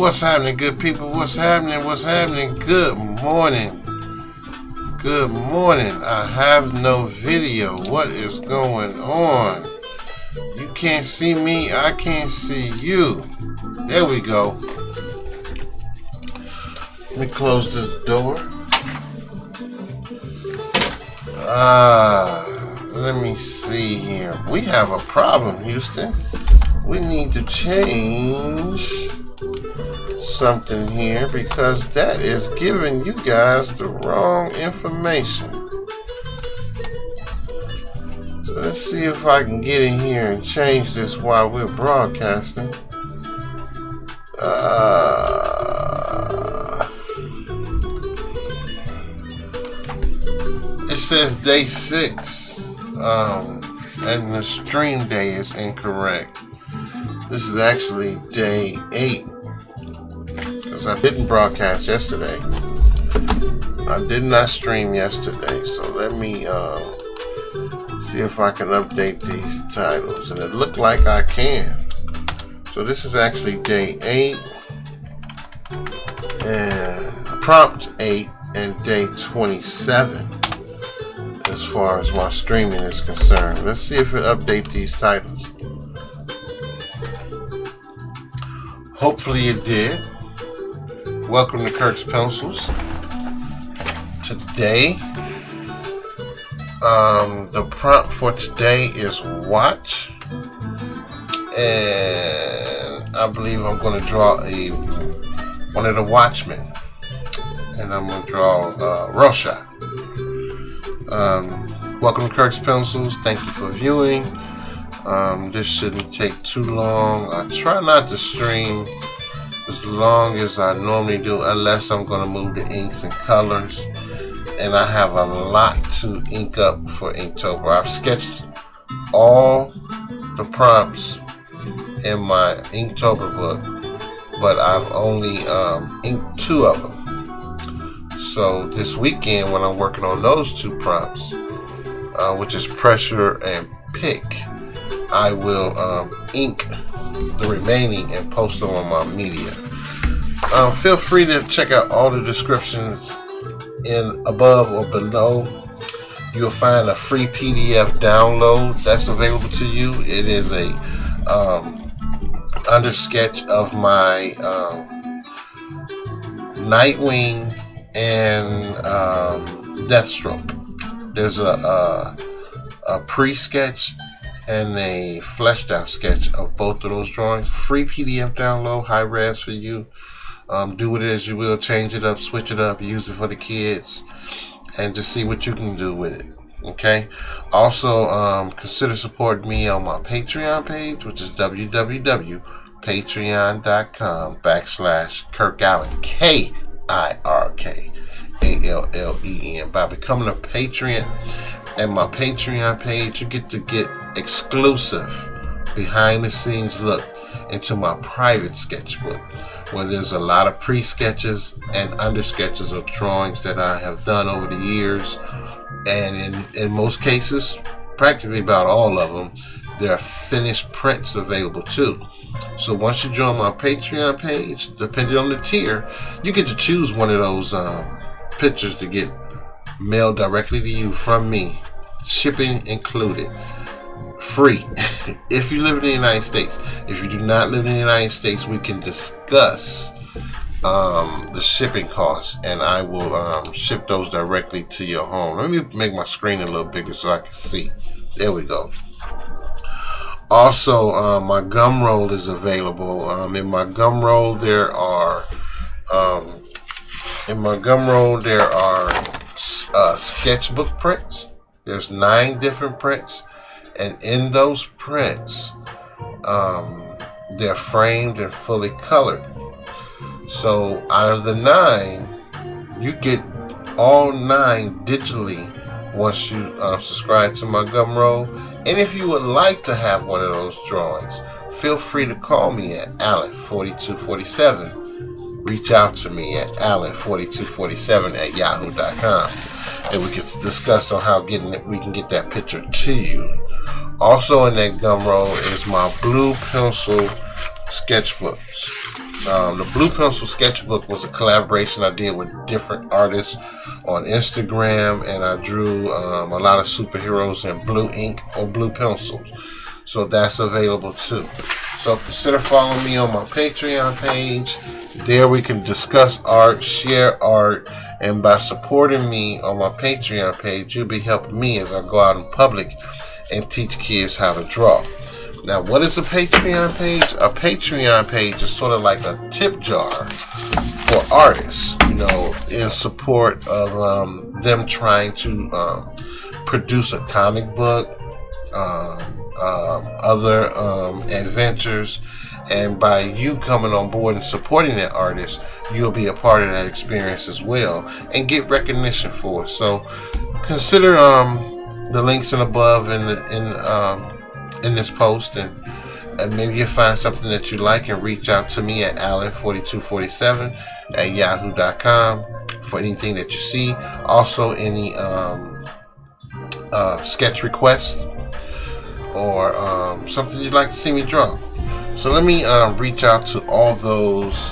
What's happening, good people? What's happening? What's happening? Good morning. Good morning. I have no video. What is going on? You can't see me. I can't see you. There we go. Let me close this door. Let me see here. We have a problem, Houston. We need to change something here because that is giving you guys the wrong information. So let's see if I can get in here and change this while we're broadcasting. It says day 6, and the stream day is incorrect. This is actually day 8, because I didn't broadcast yesterday. I did not stream yesterday, so let me see if I can update these titles, and it looked like I can. So this is actually day 8, and prompt 8, and day 27. As far as my streaming is concerned. Let's see if it updates these titles. Hopefully it did. Welcome to Kirk's Pencils. Today, the prompt for today is watch. And I believe I'm going to draw one of the Watchmen. And I'm going to draw Rorschach. Welcome to Kirk's Pencils. Thank you for viewing. This shouldn't take too long. I try not to stream as long as I normally do, unless I'm going to move the inks and colors. And I have a lot to ink up for inkTober. I've sketched all the prompts in my inkTober book, but I've only inked 2 of them. So this weekend, when I'm working on those 2 prompts, which is pressure and pick, I will ink the remaining and post them on my media. Feel free to check out all the descriptions in above or below. You'll find a free PDF download that's available to you. It is a under sketch of my Nightwing and Deathstroke. There's a pre-sketch and a fleshed out sketch of both of those drawings. Free PDF download, high res for you. Do with it as you will, change it up, switch it up, use it for the kids, and just see what you can do with it. Okay. Also, consider supporting me on my Patreon page, which is www.patreon.com/Kirk Allen, KIRKALLEN. By becoming a patron and my Patreon page, you get exclusive behind the scenes look into my private sketchbook, where there's a lot of pre-sketches and under sketches of drawings that I have done over the years. And in most cases, practically about all of them, there are finished prints available too. So once you join my Patreon page, depending on the tier, you get to choose one of those pictures to get mailed directly to you from me, shipping included, free. If you live in the United States. If you do not live in the United States, we can discuss the shipping costs, and I will ship those directly to your home. Let me make my screen a little bigger so I can see. There we go. Also, my gum roll is available. In my gum roll there are sketchbook prints. There's 9 different prints, and in those prints, they're framed and fully colored. So out of the 9, you get all 9 digitally once you subscribe to my gum roll. And if you would like to have one of those drawings, feel free to call me at Allen4247. Reach out to me at Allen4247@yahoo.com, and we can discuss on how we can get that picture to you. Also in that gum roll is my blue pencil sketchbooks. The Blue Pencil Sketchbook was a collaboration I did with different artists on Instagram, and I drew a lot of superheroes in blue ink or blue pencils. So that's available too. So consider following me on my Patreon page. There we can discuss art, share art, and by supporting me on my Patreon page, you'll be helping me as I go out in public and teach kids how to draw. Now, what is a Patreon page? A Patreon page is sort of like a tip jar for artists, in support of them trying to produce a comic book, other adventures, and by you coming on board and supporting that artist, you'll be a part of that experience as well and get recognition for it. So consider the links and above in this post, and maybe you'll find something that you like and reach out to me at allen4247@yahoo.com for anything that you see. Also, any sketch requests or something you'd like to see me draw. So let me reach out to all those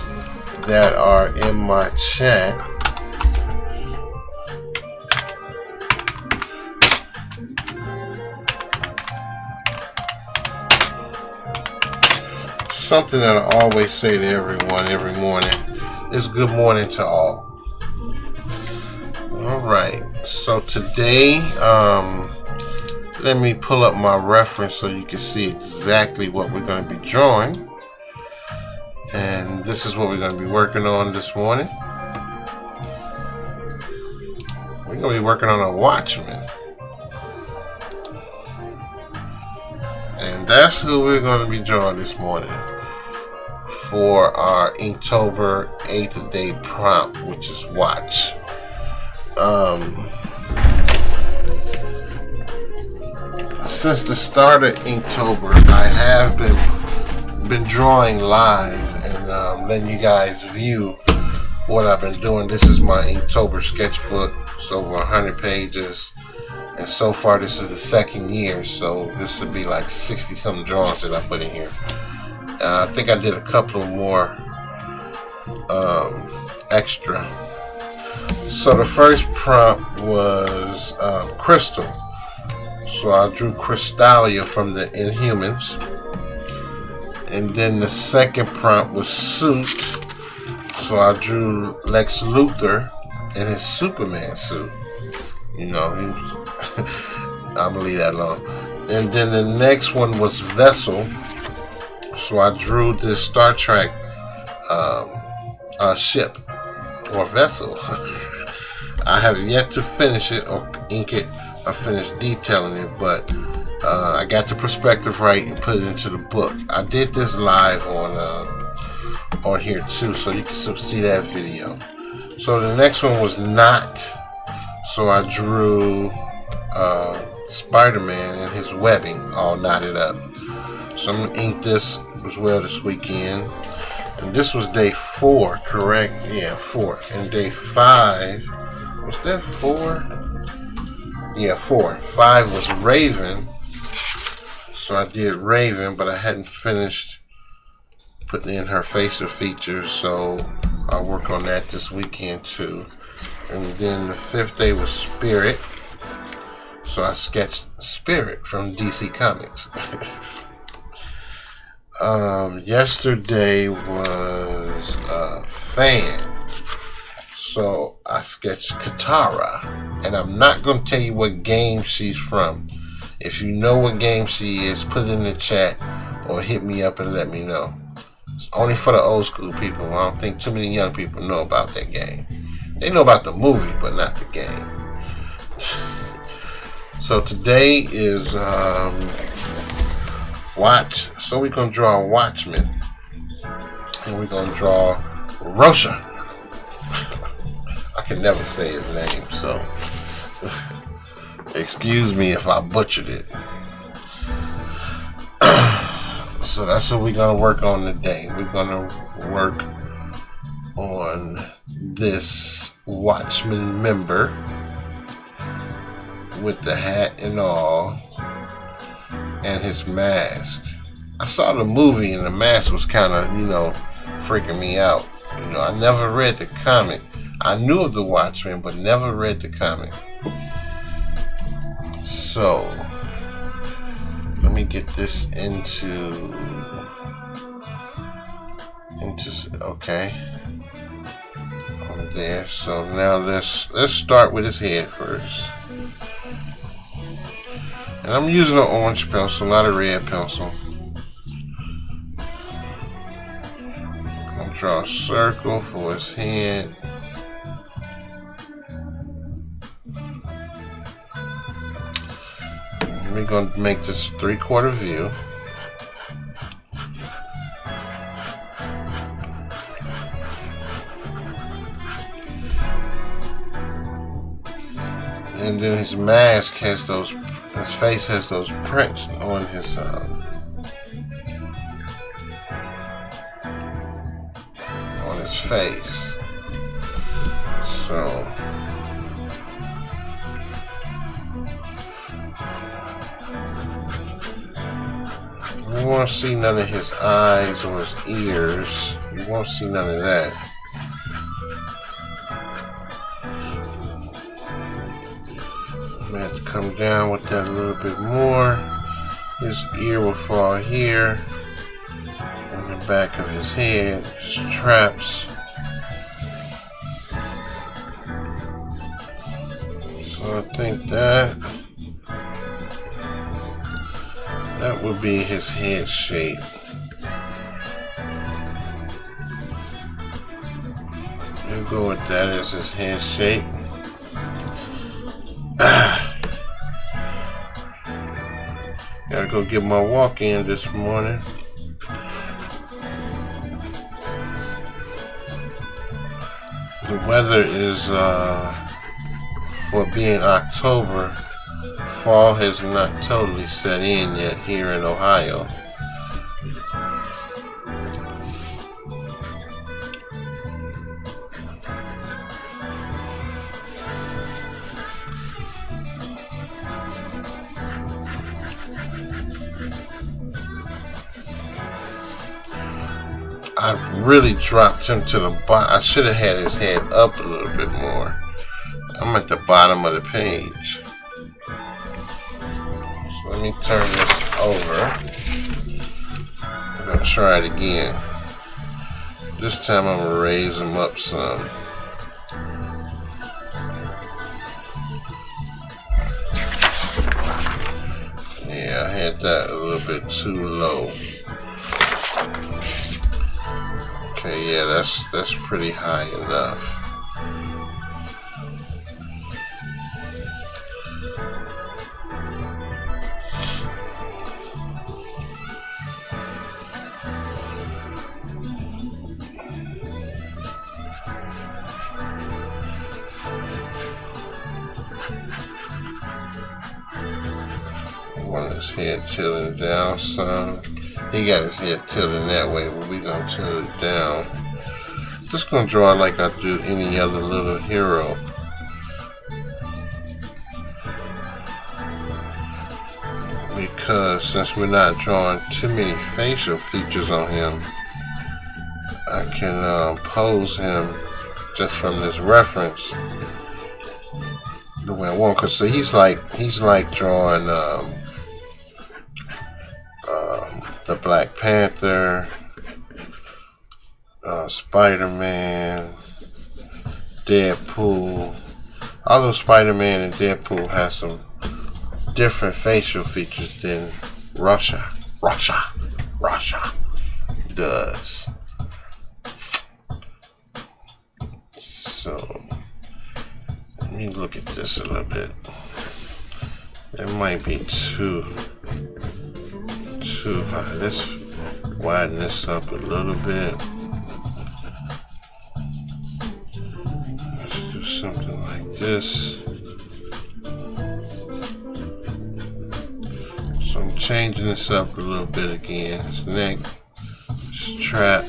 that are in my chat. Something that I always say to everyone every morning is good morning to all. Alright, so today, let me pull up my reference so you can see exactly what we're going to be drawing. And this is what we're going to be working on this morning. We're going to be working on a Watchman. And that's who we're going to be drawing this morning for our Inktober 8th day prompt, which is watch. Since the start of Inktober, I have been drawing live and letting you guys view what I've been doing. This is my Inktober sketchbook. It's over 100 pages, and so far this is the second year, so this would be like 60 something drawings that I put in here. I think I did a couple more extra. So the first prompt was crystal. So I drew Crystalia from the Inhumans. And then the second prompt was suit. So I drew Lex Luthor in his Superman suit. I'm going to leave that alone. And then the next one was vessel. So I drew this Star Trek ship or vessel. I have yet to finish it or ink it or finish detailing it, but I got the perspective right and put it into the book. I did this live on here too, so you can see that video. So the next one was knot. So I drew Spider-Man and his webbing all knotted up. So I'm gonna ink this as well this weekend. And this was day 4, correct? Yeah, 4. And day 5, was that 4? Yeah, 4. 5 was Raven. So I did Raven, but I hadn't finished putting in her facial features, so I'll work on that this weekend too. And then the 5th day was Spirit. So I sketched Spirit from DC Comics. Yesterday was Fan. So I sketched Katara. And I'm not going to tell you what game she's from. If you know what game she is, put it in the chat or hit me up and let me know. It's only for the old school people. I don't think too many young people know about that game. They know about the movie, but not the game. So today is watch. So we're going to draw a Watchman. And we're going to draw Rosha. I can never say his name, so excuse me if I butchered it. So that's what we're going to work on today. We're going to work on this Watchman member with the hat and all and his mask. I saw the movie and the mask was kind of, freaking me out. You know, I never read the comic. I knew of the Watchmen, but never read the comic. So, let me get this into okay. On there. So now let's start with his head first. And I'm using an orange pencil, not a red pencil. I'm gonna draw a circle for his head. We're going to make this 3/4 view. And then his mask has his face has those prints on his face. So you won't see none of his eyes or his ears. You won't see none of that. I'm gonna have to come down with that a little bit more. His ear will fall here. On the back of his head, his traps. So I think that would be his head shape. We'll go with that as his head shape. Gotta go get my walk in this morning. The weather is, for being October, fall has not totally set in yet here in Ohio. I really dropped him to the bottom. I should have had his head up a little bit more. I'm at the bottom of the page. So let me turn this over. I'm going to try it again. This time I'm going to raise him up some. Yeah, I had that a little bit too low. Okay, yeah, that's pretty high enough. I want his head tilting down some. He got his head tilted that way, but we're going to tilt it down. Just going to draw like I do any other little hero. Because since we're not drawing too many facial features on him, I can pose him just from this reference the way I want. Because he's like drawing the Black Panther, Spider-Man, Deadpool. Although Spider-Man and Deadpool have some different facial features than Russia does. So let me look at this a little bit. It might be too high. Let's widen this up a little bit. Let's do something like this. So I'm changing this up a little bit again. His neck, his trap.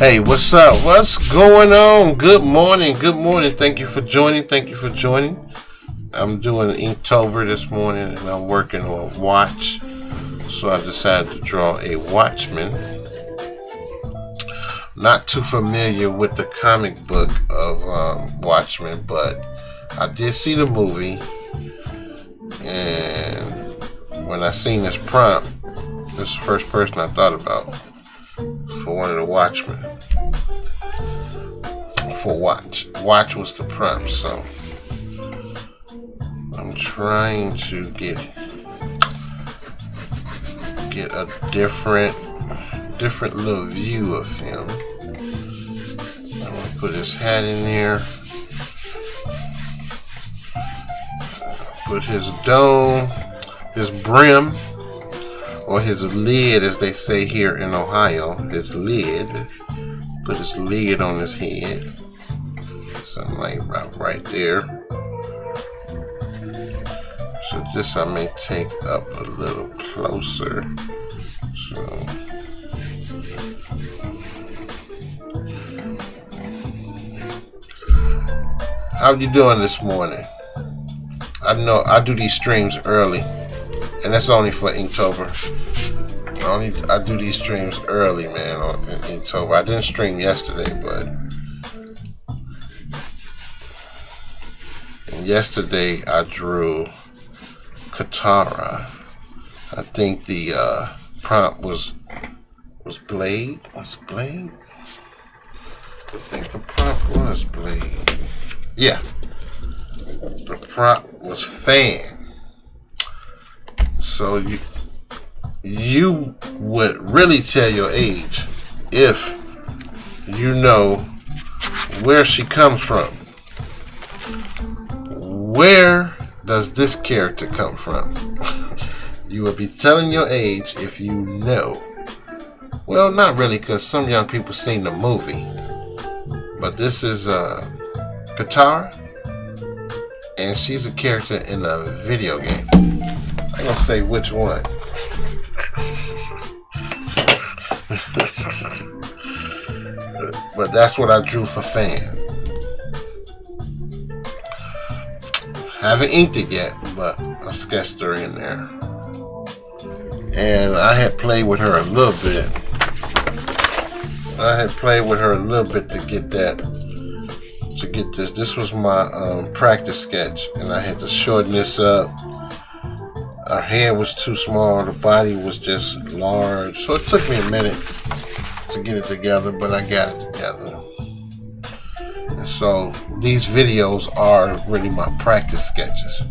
Hey, what's up? What's going on? Good morning. Good morning. Thank you for joining. Thank you for joining. I'm doing inkTober this morning and I'm working on watch. So I decided to draw a watchman. Not too familiar with the comic book of Watchmen, but I did see the movie. And when I seen this prompt, this is the first person I thought about for one of the Watchmen. For watch. Watch was the prompt, so I'm trying to get a different little view of him. I'm gonna put his hat in there. Put his dome, his brim, or his lid, as they say here in Ohio. His lid. Put his lid on his head. Something like right there. So this I may take up a little closer. So how you doing this morning? I know I do these streams early, and that's only for inkTober. I do these streams early, man, on inkTober. I didn't stream yesterday, but yesterday I drew Katara. I think the prompt was Blade. Was it Blade? I think the prompt was Blade. Yeah. The prompt was fan. So you would really tell your age if you know where she comes from. Where does this character come from? You would be telling your age if you know. Well, not really, because some young people seen the movie. But this is Katara, and she's a character in a video game. I'm gonna say which one. But that's what I drew for fan. Haven't inked it yet, but I sketched her in there. And I had played with her a little bit. To get that. To get this. This was my practice sketch, and I had to shorten this up. Her head was too small, the body was just large. So it took me a minute to get it together, but I got it together. And so these videos are really my practice sketches.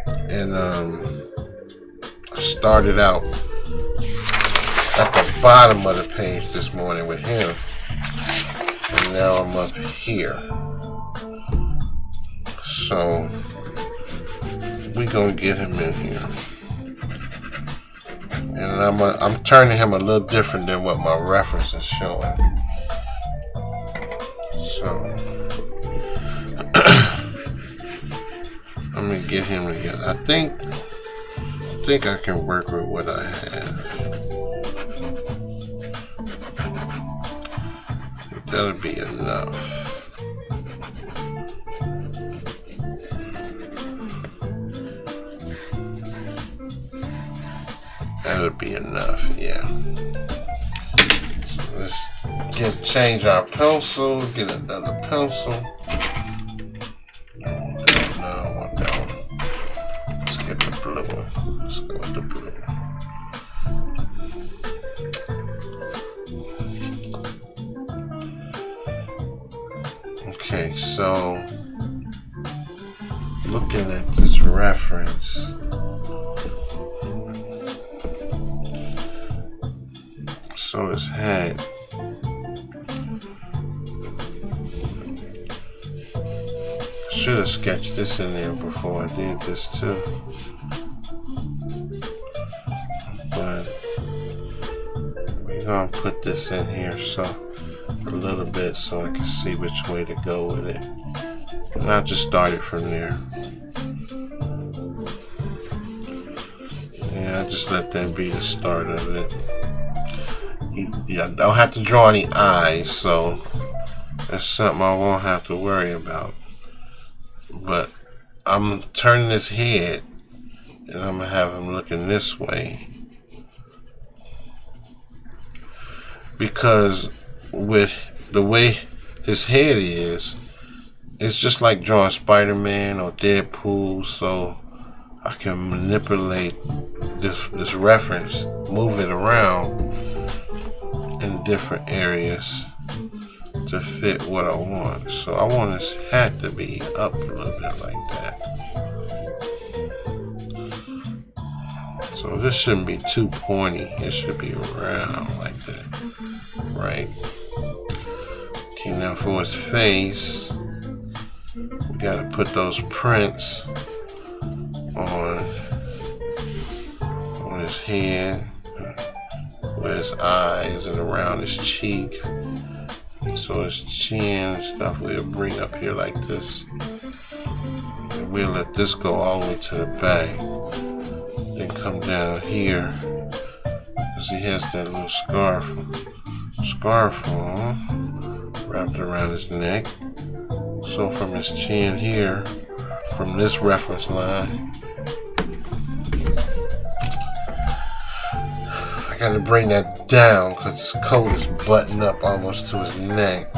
And I started out at the bottom of the page this morning with him. And now I'm up here. So we gonna get him in here. And I'm turning him a little different than what my reference is showing. So let me get him together. I think I can work with what I have. I think that'll be enough. That'll be enough, yeah. So let's change our pencil, get another pencil. No, I want that one. Let's get the blue one. Let's go with the blue. Okay, so looking at this reference, so his hat should have sketched this in there before I did this too, but we're gonna put this in here so a little bit so I can see which way to go with it, and I'll just start it from there. Yeah, I just let that be the start of it. I don't have to draw any eyes, so that's something I won't have to worry about. But I'm turning his head, and I'm gonna have him looking this way, because with the way his head is, it's just like drawing Spider-Man or Deadpool. So I can manipulate this reference, move it around in different areas to fit what I want. So I want his hat to be up a little bit like that. So this shouldn't be too pointy. It should be round like that, right? Okay, now for his face, we gotta put those prints on his head, where his eyes and around his cheek. So his chin and stuff we'll bring up here like this. And we'll let this go all the way to the back. Then come down here, because he has that little scarf on, wrapped around his neck. So from his chin here, from this reference line, I gotta bring that down because his coat is buttoned up almost to his neck.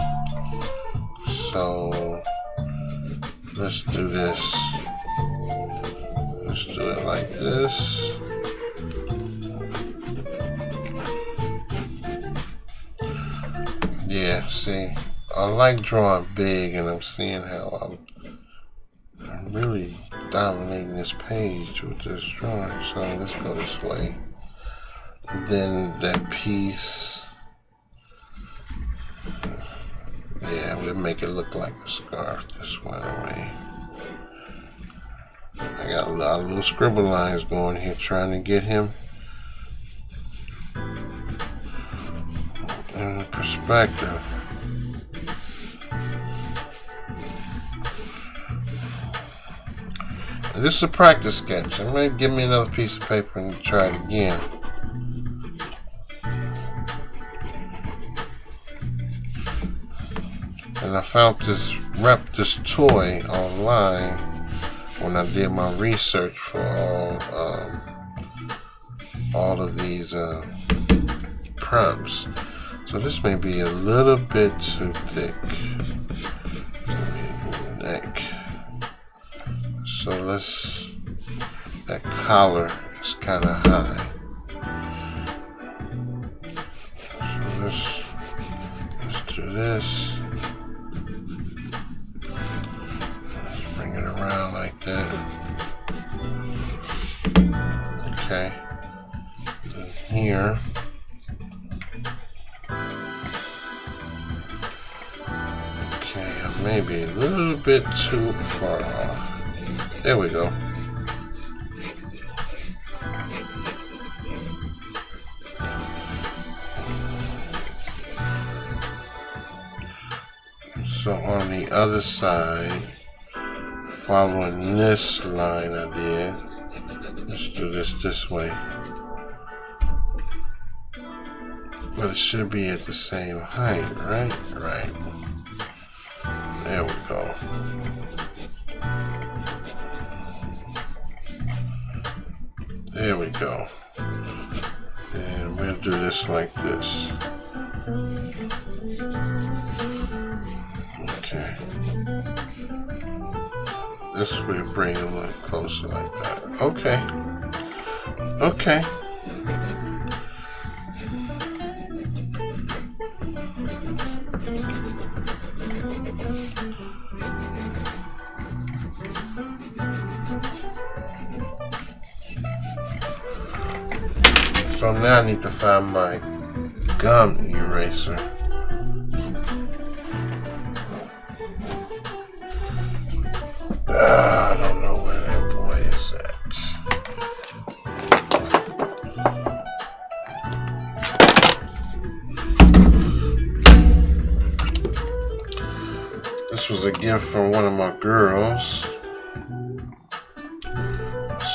So let's do this. Let's do it like this. Yeah, see, I like drawing big, and I'm seeing how I'm really dominating this page with this drawing. So let's go this way. And then that piece, yeah, we'll make it look like a scarf this way. I got a lot of little scribble lines going here trying to get him in perspective. And this is a practice sketch. I'm going to give me another piece of paper and try it again. And I found this toy online when I did my research for all of these prompts. So this may be a little bit too thick. Neck. So that collar is kind of high. So let's do this. Let's bring it around like that. Okay. Then here. Okay, maybe a little bit too far off. There we go. So on the other side, following this line I did, let's do this way. But it should be at the same height, right? Right. There we go. There we go. And we'll do this like this. Okay. This will bring it a little closer like that. Okay. Okay. So now I need to find my gum eraser. I don't know where that boy is at. This was a gift from one of my girls.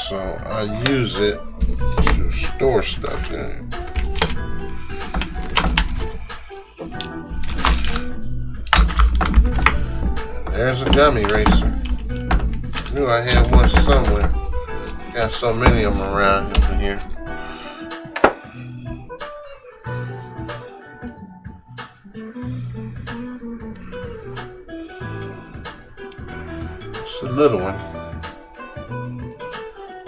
So I use it to store stuff in it. There's a gummy eraser. Knew I had one somewhere. Got so many of them around over here. It's a little one.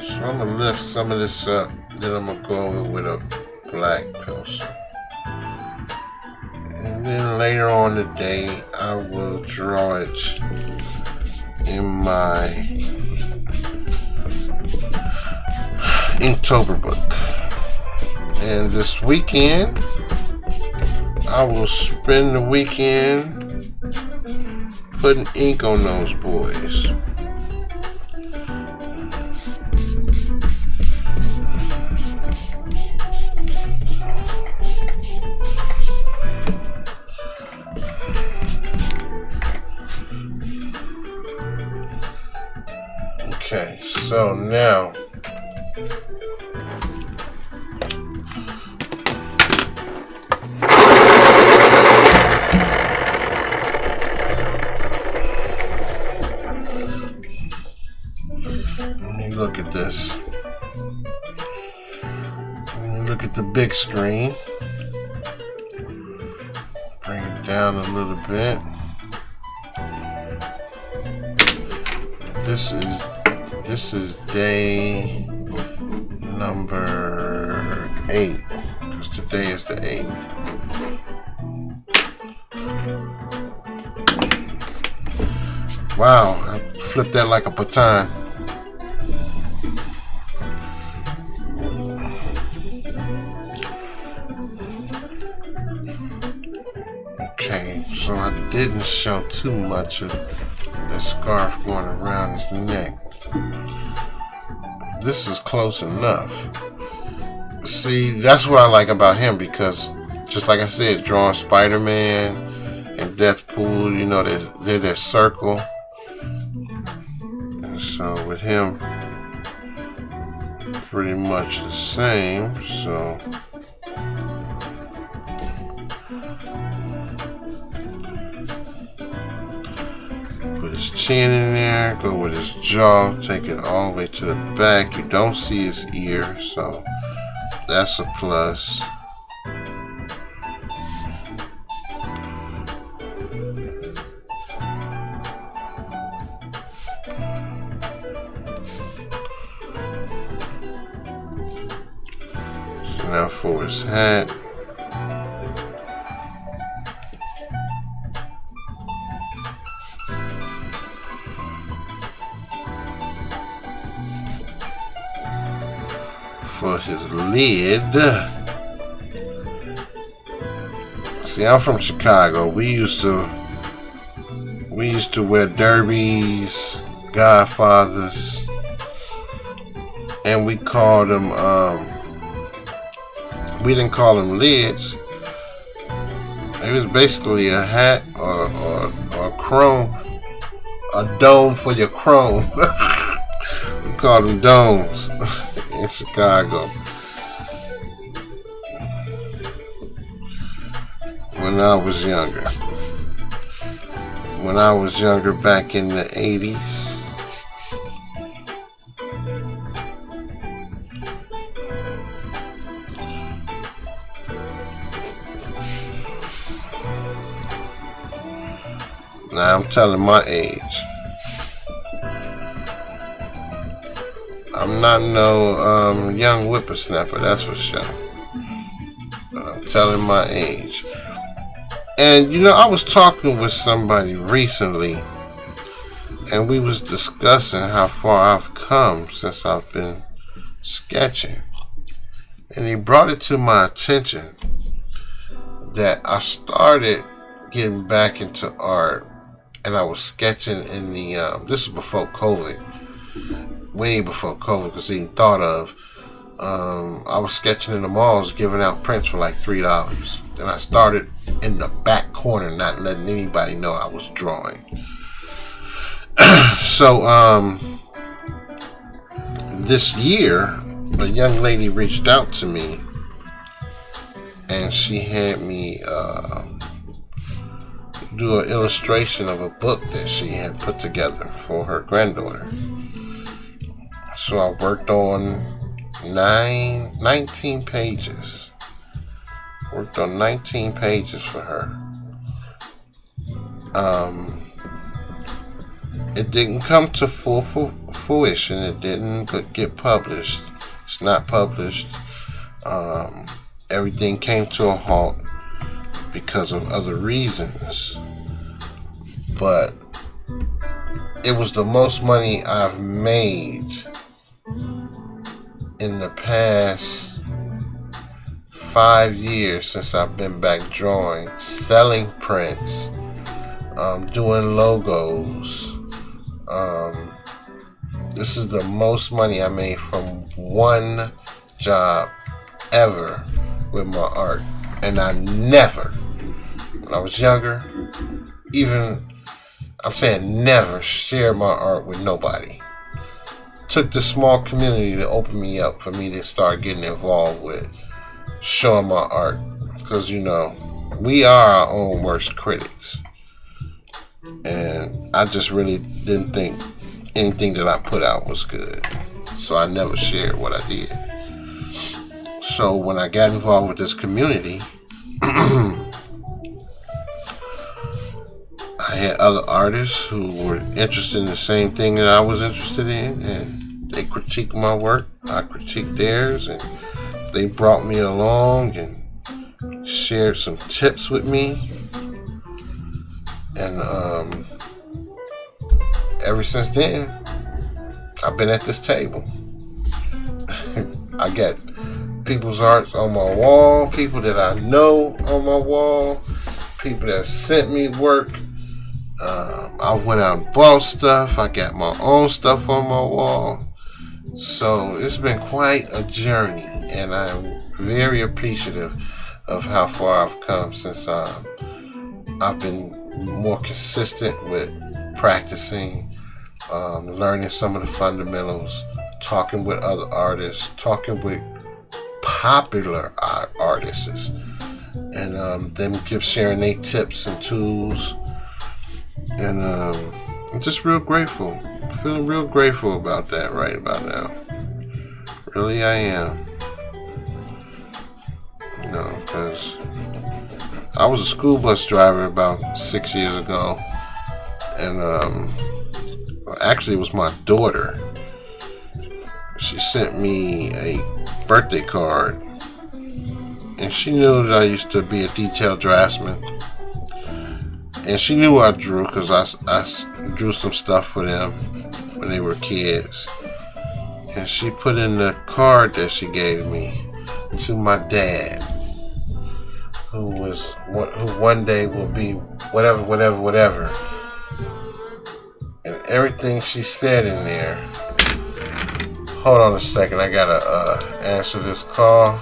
So I'm gonna lift some of this up. Then I'm gonna go over with a black pencil. And then later on today, I will draw it in my inkTober book. And this weekend, I will spend the weekend putting ink on those boys. Okay, so now let me look at this. Look at the big screen. Bring it down a little bit. This is day number 8, because today is the 8th. Wow, I flipped that like a baton. Okay, so I didn't show too much of the scarf going around his neck. This is close enough. See, that's what I like about him, because just like I said, drawing Spider-Man and Deathpool, you know, they're their circle. And so with him, pretty much the same. So put his chin in there, go with his jaw, take it all the way to the back. You don't see his ear, so that's a plus. So now for his hat. For his lid. See, I'm from Chicago. We used to wear derbies, Godfathers, and we called them we didn't call them lids. It was basically a hat or a chrome, a dome for your chrome. We called them domes. In Chicago. When I was younger. When I was younger back in the 80s. Now I'm telling my age. I'm not no young whippersnapper, that's for sure. But I'm telling my age. And you know, I was talking with somebody recently, and we was discussing how far I've come since I've been sketching. And he brought it to my attention that I started getting back into art, and I was sketching in the this was before COVID. Way before COVID, because even thought of. I was sketching in the malls, giving out prints for like $3. And I started in the back corner, not letting anybody know I was drawing. So this year, a young lady reached out to me, and she had me do an illustration of a book that she had put together for her granddaughter. So I worked on 19 pages. Worked on 19 pages for her. It didn't come to full fruition. It didn't get published. It's not published. Everything came to a halt because of other reasons. But it was the most money I've made in the past 5 years since I've been back drawing, selling prints, doing logos. This is the most money I made from one job ever with my art. And I never, when I was younger, never shared my art with nobody. Took the small community to open me up for me to start getting involved with showing my art. Because, we are our own worst critics. And I just really didn't think anything that I put out was good. So I never shared what I did. So when I got involved with this community, I had other artists who were interested in the same thing that I was interested in, and they critiqued my work. I critiqued theirs, and they brought me along and shared some tips with me. And ever since then, I've been at this table. I got people's art on my wall, people that I know on my wall, people that sent me work. I went out and bought stuff. I got my own stuff on my wall. So it's been quite a journey, and I'm very appreciative of how far I've come since I've been more consistent with practicing, learning some of the fundamentals, talking with other artists, talking with popular artists, and them sharing their tips and tools. And I'm just real grateful. I'm feeling real grateful about that right about now. Really, I am. Because I was a school bus driver about 6 years ago, and actually it was my daughter. She sent me a birthday card, and she knew that I used to be a detail draftsman, and she knew I drew because I drew some stuff for them when they were kids. And she put in the card that she gave me to my dad, who one day will be whatever. And everything she said in there. Hold on a second, I gotta answer this call.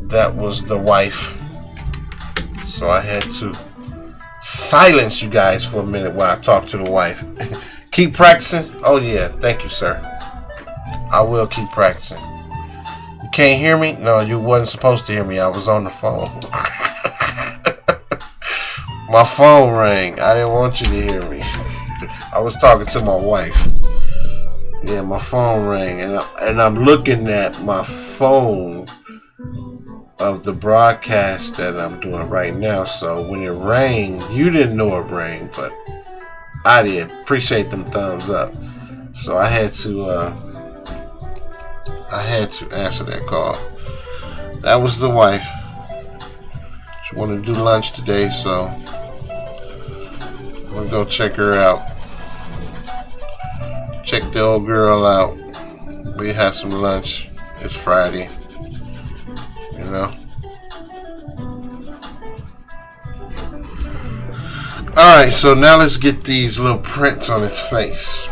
That was the wife. So I had to silence you guys for a minute while I talked to the wife. Keep practicing? Oh yeah, thank you, sir. I will keep practicing. You can't hear me? No, you wasn't supposed to hear me. I was on the phone. My phone rang. I didn't want you to hear me. I was talking to my wife. Yeah, my phone rang, and I'm looking at my phone of the broadcast that I'm doing right now. So when it rang, you didn't know it rang, but I did. Appreciate them thumbs up. So I had to answer that call. That was the wife. She wanted to do lunch today, so I'm gonna go check her out. Check the old girl out. We had some lunch. It's Friday, you know. Alright, so now let's get these little prints on his face.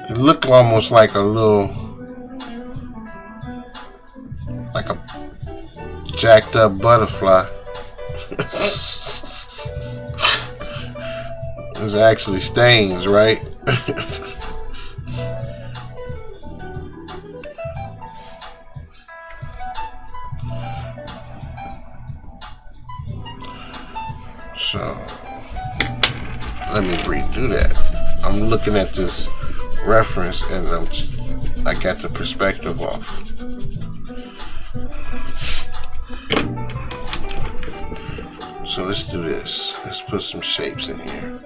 It looked almost like a jacked up butterfly. There's actually stains, right? So let me redo that. I'm looking at this reference and I got the perspective off. So let's do this. Let's put some shapes in here.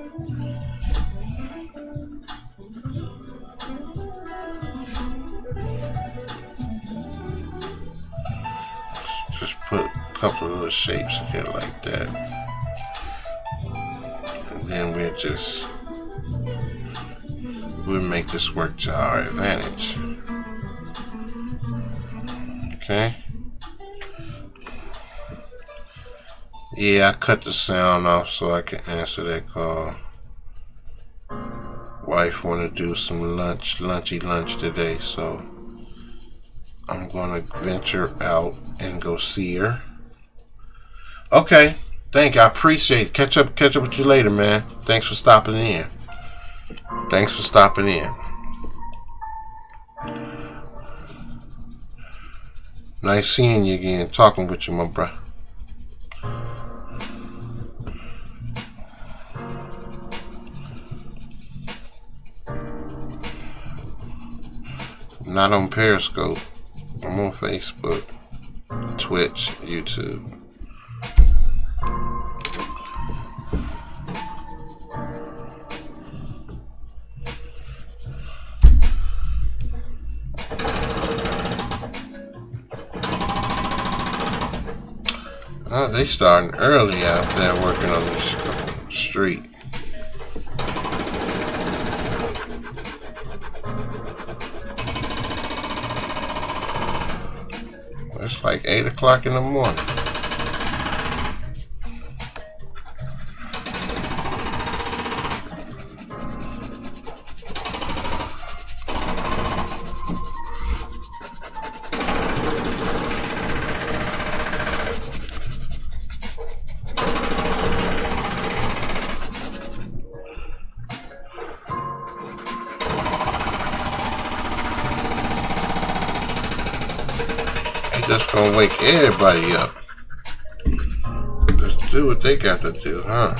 Just put a couple of little shapes in here like that. And then we'll make this work to our advantage. Okay. Yeah, I cut the sound off so I can answer that call. Wife want to do some lunchy lunch today, so I'm gonna venture out and go see her. Okay, thank you. I appreciate it. Catch up with you later, man. Thanks for stopping in. Nice seeing you again. Talking with you, my bro. Not on Periscope. I'm on Facebook, Twitch, YouTube. Oh, they starting early out there working on this street. It's like 8 o'clock in the morning. Just gonna wake everybody up. Just do what they got to do, huh?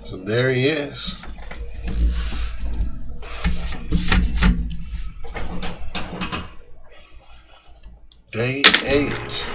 So there he is. Day 8.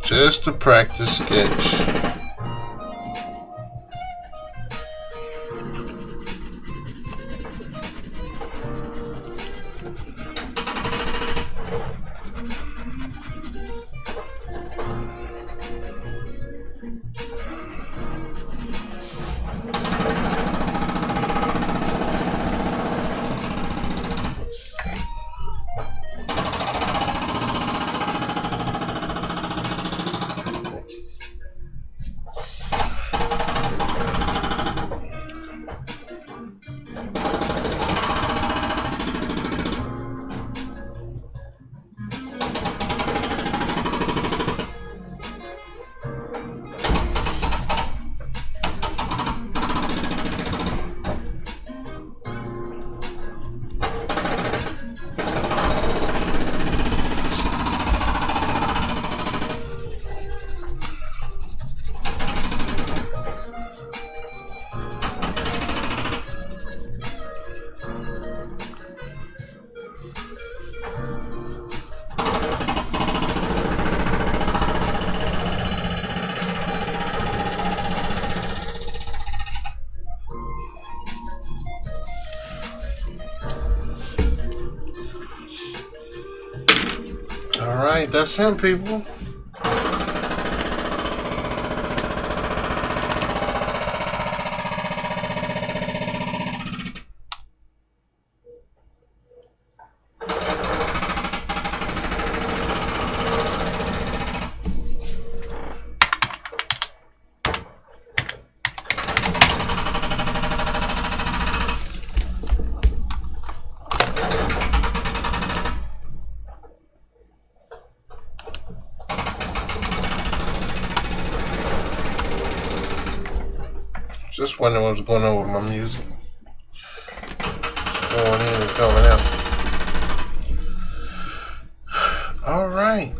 Just a practice sketch. Alright, that's him, people. Just wondering what's going on with my music. Going in and coming out. Alright.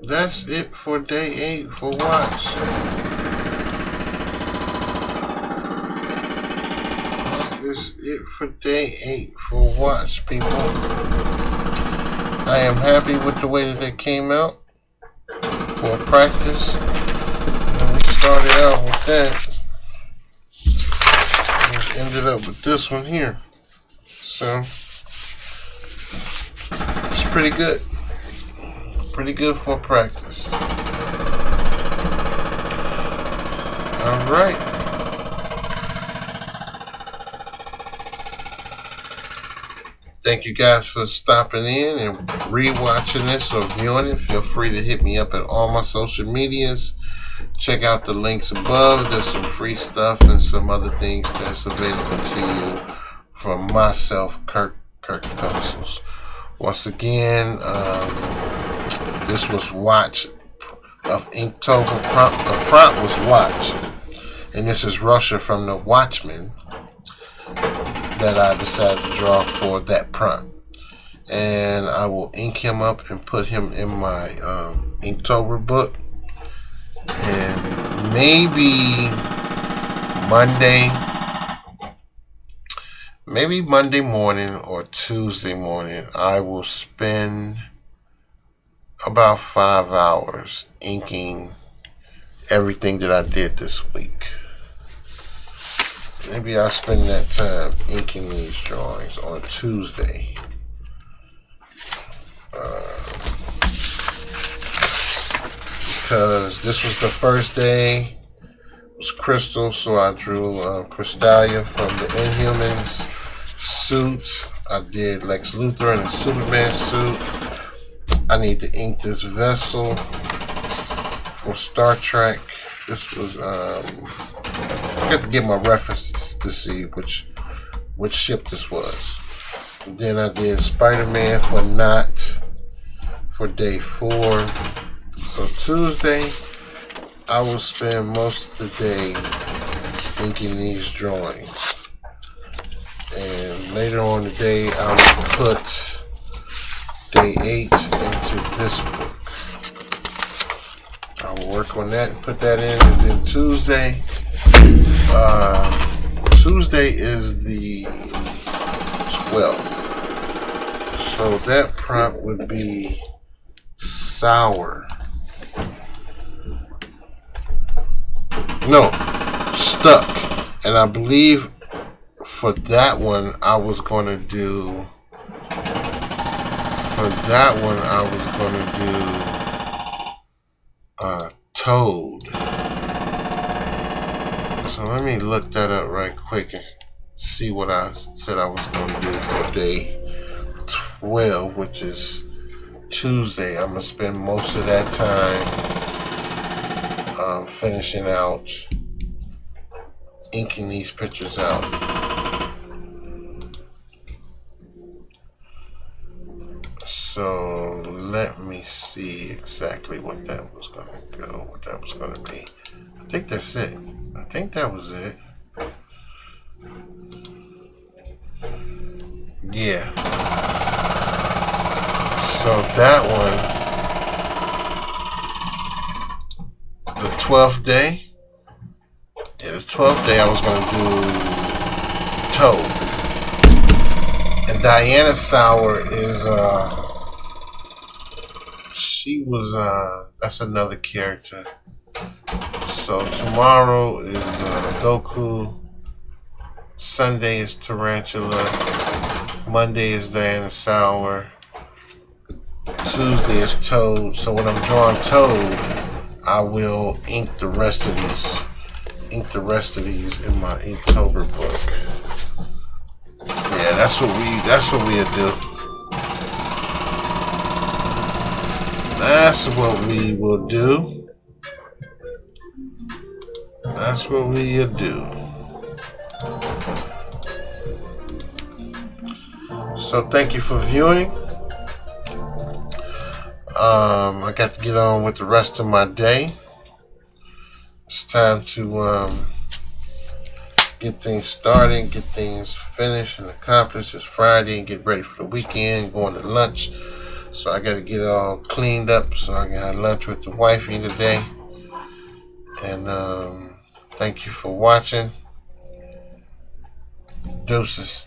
That's it for day 8 for watch. That is it for day 8 for watch, people. I am happy with the way that it came out for practice. And we started out with that. Ended up with this one here, so it's pretty good for practice. All right, thank you guys for stopping in and rewatching this or viewing it. Feel free to hit me up at all my social medias. Check out the links above. There's some free stuff and some other things that's available to you from myself, Kirk Pencils. Once again, this was watch of inkTober prompt. The prompt was watch, and this is Russia from the Watchmen that I decided to draw for that prompt. And I will ink him up and put him in my inkTober book. And maybe Monday morning or Tuesday morning, I will spend about 5 hours inking everything that I did this week. Maybe I'll spend that time inking these drawings on Tuesday. Because this was the first day. It was Crystal, so I drew Crystalia from the Inhumans suit. I did Lex Luthor in a Superman suit. I need to ink this vessel for Star Trek. This was I got to get my references to see which ship this was. And then I did Spider-Man for Knot for day 4. So Tuesday, I will spend most of the day inking these drawings. And later on the day, I will put day 8 into this book. I will work on that and put that in. And then Tuesday is the 12th. So that prompt would be Sour. No, stuck. And I believe for that one I was gonna do. Toad. So let me look that up right quick and see what I said I was gonna do for day 12, which is Tuesday. I'm gonna spend most of that time finishing out, inking these pictures out. So let me see exactly what that was gonna go, what that was gonna be. I think that's it. I think that was it. Yeah. So that one, the 12th day. Yeah, the 12th day I was gonna do Toad. And Diana Sauer is she was that's another character. So tomorrow is Goku. Sunday is Tarantula. Monday is Diana Sauer. Tuesday is Toad. So when I'm drawing Toad, I will ink the rest of these. Ink the rest of these in my inkTober book. Yeah, that's what we'll do. That's what we will do. That's what we'll do. So thank you for viewing. I got to get on with the rest of my day. It's time to get things started, get things finished and accomplished. It's Friday and get ready for the weekend, going to lunch. So I got to get it all cleaned up so I can have lunch with the wifey today. And thank you for watching. Deuces.